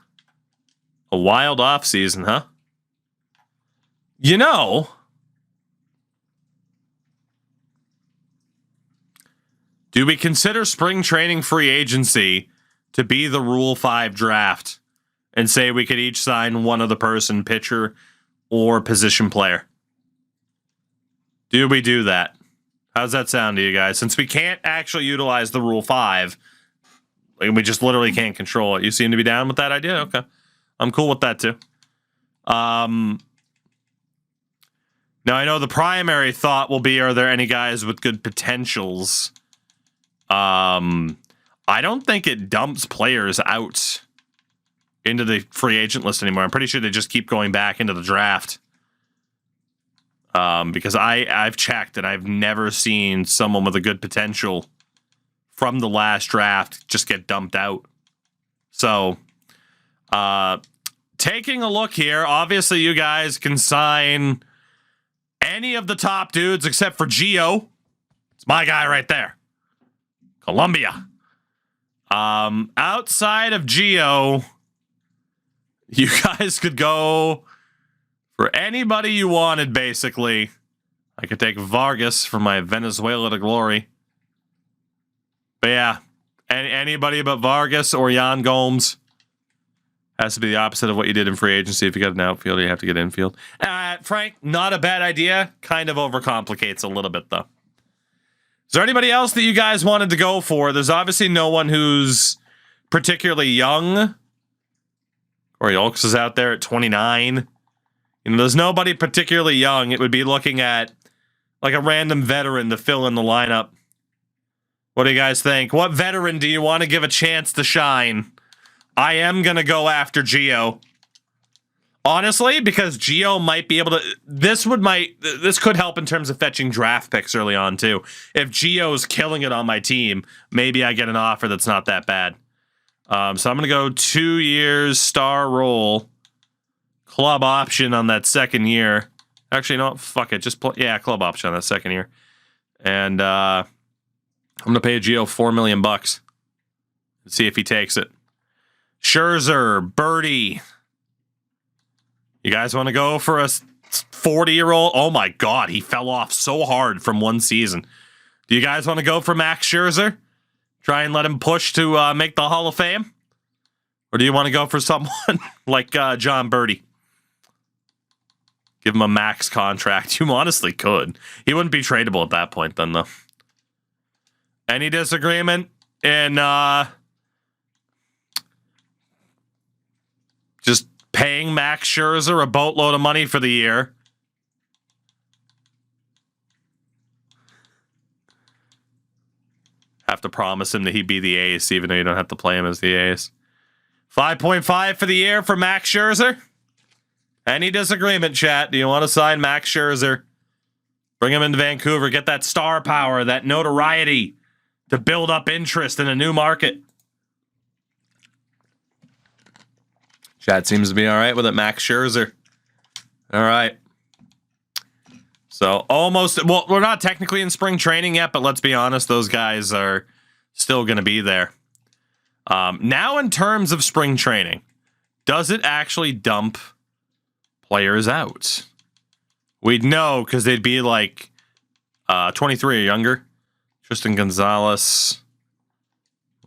wild offseason, huh? You know, do we consider spring training free agency to be the Rule 5 draft and say we could each sign one other person, pitcher or position player? Do we do that? How's that sound to you guys? Since we can't actually utilize the Rule 5, we just literally can't control it. You seem to be down with that idea? Okay. I'm cool with that too. Now, I know the primary thought will be, are there any guys with good potentials? I don't think it dumps players out into the free agent list anymore. I'm pretty sure they just keep going back into the draft. Because I've checked and I've never seen someone with a good potential from the last draft just get dumped out. So, taking a look here, obviously you guys can sign any of the top dudes except for Gio. It's my guy right there. Columbia. Outside of Gio, you guys could go for anybody you wanted, basically. I could take Vargas for my Venezuela to glory. But yeah, anybody but Vargas or Yan Gomes. Has to be the opposite of what you did in free agency. If you got an outfielder, you have to get infield. Frank, not a bad idea. Kind of overcomplicates a little bit, though. Is there anybody else that you guys wanted to go for? There's obviously no one who's particularly young. Corey Oaks is out there at 29. You know, there's nobody particularly young. It would be looking at like a random veteran to fill in the lineup. What do you guys think? What veteran do you want to give a chance to shine? I am going to go after Gio. Honestly, because Gio might be able to... This could help in terms of fetching draft picks early on, too. If Gio's killing it on my team, maybe I get an offer that's not that bad. So I'm going to go 2 years, star roll, club option on that second year. Actually, no, fuck it. Just play, yeah, club option on that second year. And I'm going to pay Gio $4 million bucks. See if he takes it. Scherzer, Birdie. You guys want to go for a 40-year-old? Oh my God, he fell off so hard from one season. Do you guys want to go for Max Scherzer? Try and let him push to make the Hall of Fame? Or do you want to go for someone like John Birdie? Give him a max contract. You honestly could. He wouldn't be tradable at that point then, though. Any disagreement in just paying Max Scherzer a boatload of money for the year? Have to promise him that he'd be the ace, even though you don't have to play him as the ace. 5.5 for the year for Max Scherzer. Any disagreement, chat? Do you want to sign Max Scherzer? Bring him into Vancouver. Get that star power, that notoriety to build up interest in a new market. Chat seems to be all right with it. Max Scherzer. All right. So almost, well, we're not technically in spring training yet, but let's be honest, those guys are still going to be there. Now, in terms of spring training, does it actually dump players out? We'd know because they'd be like 23 or younger. Tristan Gonzalez,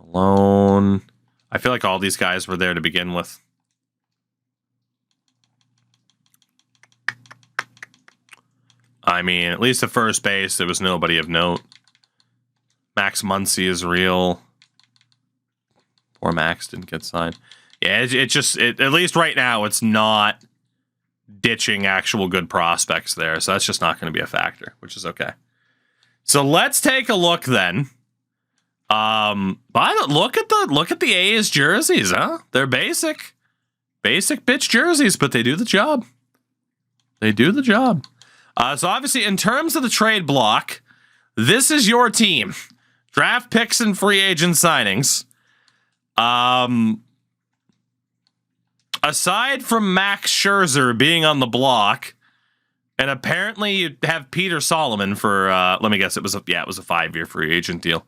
Malone. I feel like all these guys were there to begin with. I mean, at least at first base, there was nobody of note. Max Muncy is real. Poor Max didn't get signed. Yeah, it at least right now, it's not ditching actual good prospects there. So that's just not going to be a factor, which is okay. So let's take a look then. Look at the A's jerseys, huh? They're basic bitch jerseys, but they do the job. They do the job. So obviously, in terms of the trade block, this is your team. Draft picks and free agent signings. Aside from Max Scherzer being on the block, and apparently you have Peter Solomon for, let me guess, it was a 5-year free agent deal.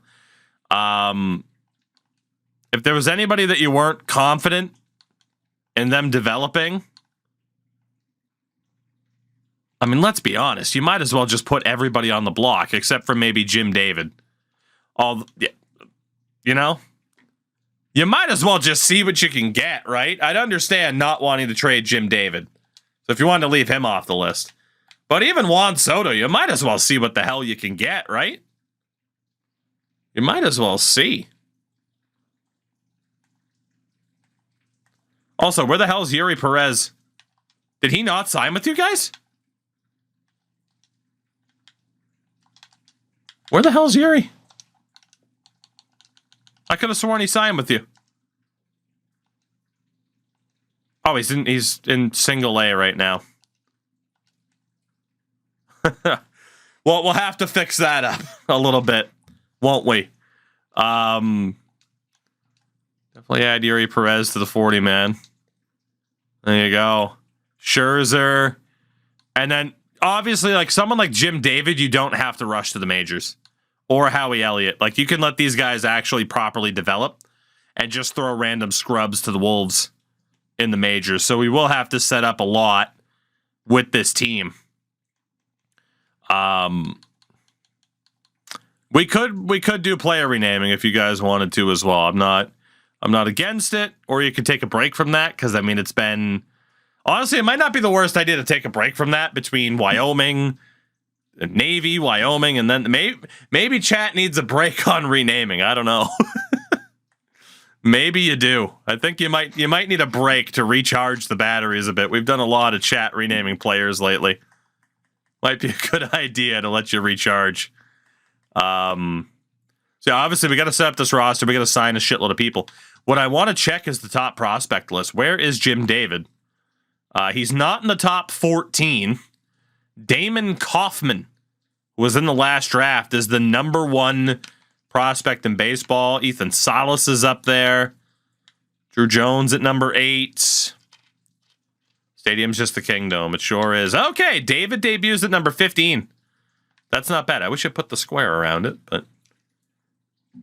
If there was anybody that you weren't confident in them developing, I mean, let's be honest. You might as well just put everybody on the block, except for maybe Jim David. You know? You might as well just see what you can get, right? I'd understand not wanting to trade Jim David. So if you wanted to leave him off the list. But even Juan Soto, you might as well see what the hell you can get, right? You might as well see. Also, where the hell is Yuri Perez? Did he not sign with you guys? Where the hell's Yuri? I could have sworn he signed with you. Oh, he's in single A right now. Well, we'll have to fix that up a little bit, won't we? Definitely add Yuri Perez to the 40 man. There you go. Scherzer. And then obviously, like someone like Jim David, you don't have to rush to the majors. Or Howie Elliott. Like, you can let these guys actually properly develop and just throw random scrubs to the Wolves in the majors. So we will have to set up a lot with this team. We could do player renaming if you guys wanted to as well. I'm not against it. Or you could take a break from that, because I mean, it's been, honestly, it might not be the worst idea to take a break from that between Wyoming, Navy, Wyoming, and then maybe chat needs a break on renaming. I don't know. Maybe you do. I think you might need a break to recharge the batteries a bit. We've done a lot of chat renaming players lately. Might be a good idea to let you recharge. So So obviously, we got to set up this roster. We got to sign a shitload of people. What I want to check is the top prospect list. Where is Jim David? He's not in the top 14. Damon Kaufman was in the last draft, is the number 1 prospect in baseball. Ethan Salas is up there. Drew Jones at number 8. Stadium's just the kingdom. It sure is. Okay, David debuts at number 15. That's not bad. I wish I put the square around it, but...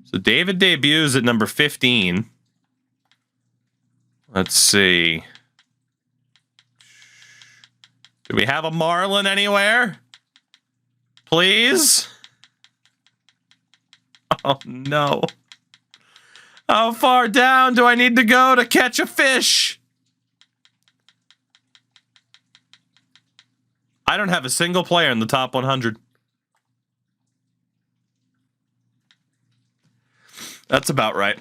So David debuts at number 15. Let's see. Do we have a Marlin anywhere? Please? Oh, no. How far down do I need to go to catch a fish? I don't have a single player in the top 100. That's about right.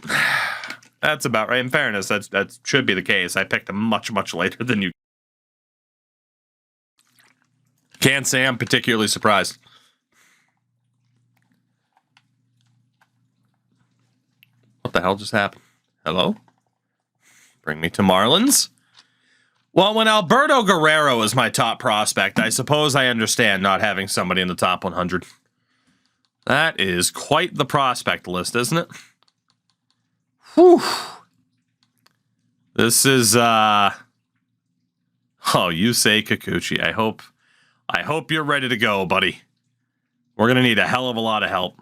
That's about right. In fairness, that should be the case. I picked him much, much later than you. Can't say I'm particularly surprised. What the hell just happened? Hello? Bring me to Marlins? Well, when Alberto Guerrero is my top prospect, I suppose I understand not having somebody in the top 100. That is quite the prospect list, isn't it? Whew. This is, oh, Yusei Kikuchi. I hope you're ready to go, buddy. We're going to need a hell of a lot of help.